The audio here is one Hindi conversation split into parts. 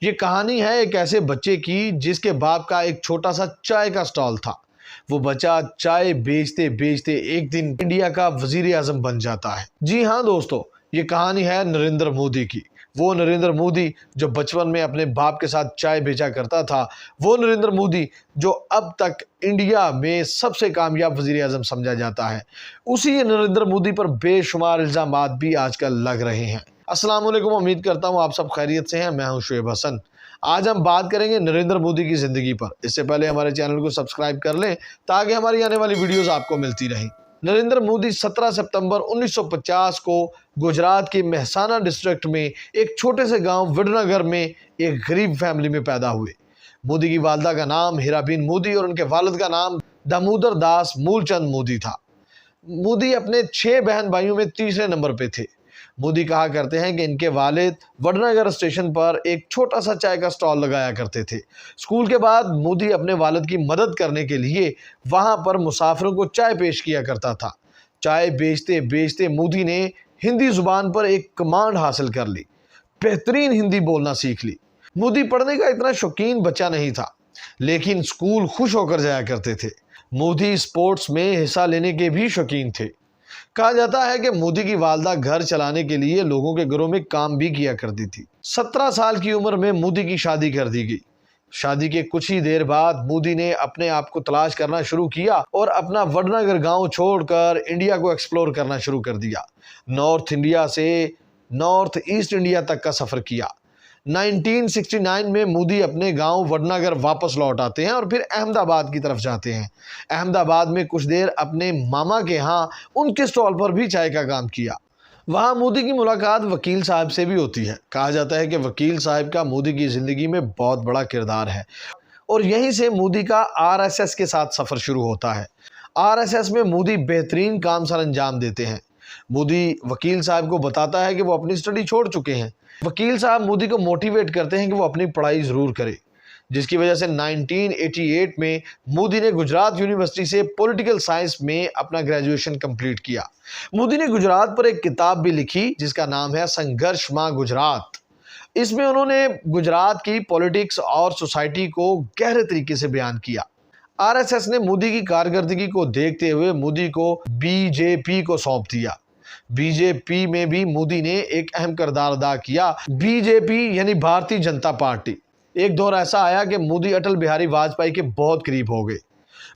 ये कहानी है एक ऐसे बच्चे की जिसके बाप का एक छोटा सा चाय का स्टॉल था। वो बच्चा चाय बेचते बेचते एक दिन इंडिया का वजीर आजम बन जाता है। जी हाँ दोस्तों, ये कहानी है नरेंद्र मोदी की। वो नरेंद्र मोदी जो बचपन में अपने बाप के साथ चाय बेचा करता था, वो नरेंद्र मोदी जो अब तक इंडिया में सबसे कामयाब वजीर आजम समझा जाता है। उसी नरेंद्र मोदी पर बेशुमार इल्जामात भी आजकल लग रहे हैं। अस्सलाम वालेकुम, उम्मीद करता हूँ आप सब खैरियत से हैं। मैं हूँ शुएब हसन। आज हम बात करेंगे नरेंद्र मोदी की ज़िंदगी पर। इससे पहले हमारे चैनल को सब्सक्राइब कर लें ताकि हमारी आने वाली वीडियोस आपको मिलती रहें। नरेंद्र मोदी 17 सितंबर 1950 को गुजरात के मेहसाना डिस्ट्रिक्ट में एक छोटे से गांव वडनगर में एक गरीब फैमिली में पैदा हुए। मोदी की वालदा का नाम हीराबेन मोदी और उनके वालिद का नाम दामोदर दास मूलचंद मोदी था। मोदी अपने 6 बहन भाइयों में तीसरे नंबर पे थे। मोदी कहा करते हैं कि इनके वालिद वडनगर स्टेशन पर एक छोटा सा चाय का स्टॉल लगाया करते थे। स्कूल के बाद मोदी अपने वालिद की मदद करने के लिए वहां पर मुसाफिरों को चाय पेश किया करता था। चाय बेचते बेचते मोदी ने हिंदी जुबान पर एक कमांड हासिल कर ली, बेहतरीन हिंदी बोलना सीख ली। मोदी पढ़ने का इतना शौकीन बच्चा नहीं था, लेकिन स्कूल खुश होकर जाया करते थे। मोदी स्पोर्ट्स में हिस्सा लेने के भी शौकीन थे। कहा जाता है कि मोदी की वालदा घर चलाने के लिए लोगों के घरों में काम भी किया करती थी। 17 साल की उम्र में मोदी की शादी कर दी गई। शादी के कुछ ही देर बाद मोदी ने अपने आप को तलाश करना शुरू किया और अपना वडनगर गांव छोड़कर इंडिया को एक्सप्लोर करना शुरू कर दिया। नॉर्थ इंडिया से नॉर्थ ईस्ट इंडिया तक का सफर किया। 1969 में मोदी अपने गांव वडनगर वापस लौट आते हैं और फिर अहमदाबाद की तरफ जाते हैं। अहमदाबाद में कुछ देर अपने मामा के यहाँ उनके स्टॉल पर भी चाय का काम किया। वहाँ मोदी की मुलाकात वकील साहब से भी होती है। कहा जाता है कि वकील साहब का मोदी की ज़िंदगी में बहुत बड़ा किरदार है और यहीं से मोदी का आरएसएस के साथ सफ़र शुरू होता है। आरएसएस में मोदी बेहतरीन काम सर अंजाम देते हैं। मोदी वकील साहब को बताता है कि वो अपनी स्टडी छोड़ चुके हैं। वकील साहब मोदी को मोटिवेट करते हैं कि वो अपनी पढ़ाई ज़रूर करे, जिसकी वजह से 1988 में मोदी ने गुजरात यूनिवर्सिटी से पॉलिटिकल साइंस में अपना ग्रेजुएशन कंप्लीट किया। मोदी ने गुजरात पर एक किताब भी लिखी जिसका नाम है संघर्ष मां गुजरात। इसमें उन्होंने गुजरात की पॉलिटिक्स और सोसाइटी को गहरे तरीके से बयान किया। आरएसएस ने मोदी की कारकर्दगी को देखते हुए मोदी को बीजेपी को सौंप दिया। बीजेपी में भी मोदी ने एक अहम किरदार अदा किया। बीजेपी यानी भारतीय जनता पार्टी। एक दौर ऐसा आया कि मोदी अटल बिहारी वाजपेयी के बहुत करीब हो गए।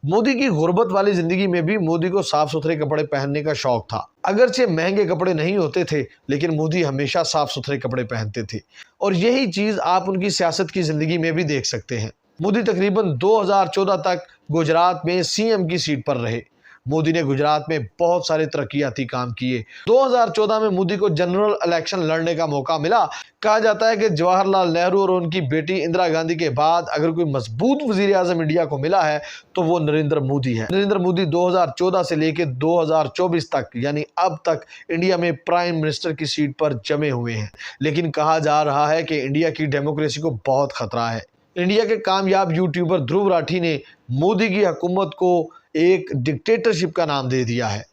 मोदी की गुर्बत वाली जिंदगी में भी मोदी को साफ सुथरे कपड़े पहनने का शौक था। अगरचे महंगे कपड़े नहीं होते थे, लेकिन मोदी हमेशा साफ सुथरे कपड़े पहनते थे और यही चीज आप उनकी सियासत की जिंदगी में भी देख सकते हैं। मोदी तकरीबन 2014 तक गुजरात में सीएम की सीट पर रहे। मोदी ने गुजरात में बहुत सारे तरक्याती काम किए। 2014 में मोदी को जनरल इलेक्शन लड़ने का मौका मिला। कहा जाता है कि जवाहरलाल नेहरू और उनकी बेटी इंदिरा गांधी के बाद अगर कोई मजबूत वजीर आजम इंडिया को मिला है तो वो नरेंद्र मोदी है। नरेंद्र मोदी 2014 से लेकर 2024 तक यानी अब तक इंडिया में प्राइम मिनिस्टर की सीट पर जमे हुए हैं। लेकिन कहा जा रहा है कि इंडिया की डेमोक्रेसी को बहुत खतरा है। इंडिया के कामयाब यूट्यूबर ध्रुव राठी ने मोदी की हुकूमत को एक डिक्टेटरशिप का नाम दे दिया है।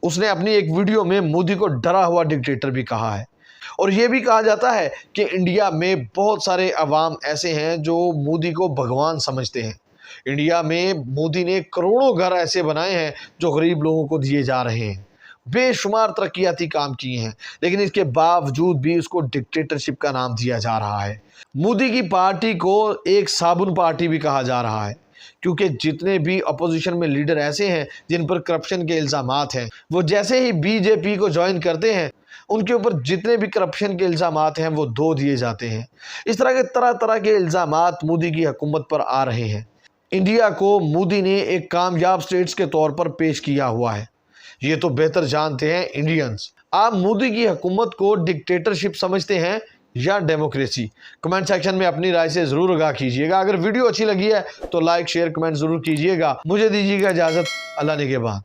उसने अपनी एक वीडियो में मोदी को डरा हुआ डिक्टेटर भी कहा है और यह भी कहा जाता है कि इंडिया में बहुत सारे अवाम ऐसे हैं जो मोदी को भगवान समझते हैं। इंडिया में मोदी ने करोड़ों घर ऐसे बनाए हैं जो गरीब लोगों को दिए जा रहे हैं। बेशुमार तरक्याती काम किए हैं, लेकिन इसके बावजूद भी उसको डिक्टेटरशिप का नाम दिया जा रहा है। मोदी की पार्टी को एक साबुन पार्टी भी कहा जा रहा है, क्योंकि जितने भी अपोजिशन में लीडर ऐसे हैं जिन पर करप्शन के इल्ज़ामात हैं, वो जैसे ही बीजेपी को ज्वाइन करते हैं उनके ऊपर जितने भी करप्शन के इल्ज़ामात हैं वो धो दिए जाते हैं। इस तरह के तरह तरह के इल्ज़ामात मोदी की हुकूमत पर आ रहे हैं। इंडिया को मोदी ने एक कामयाब स्टेट्स के तौर पर पेश किया हुआ है। ये तो बेहतर जानते हैं इंडियंस। आप मोदी की हुकूमत को डिक्टेटरशिप समझते हैं या डेमोक्रेसी? कमेंट सेक्शन में अपनी राय से जरूर आगाह कीजिएगा। अगर वीडियो अच्छी लगी है तो लाइक शेयर कमेंट जरूर कीजिएगा। मुझे दीजिएगा इजाजत। अल्लाह ने के बाद।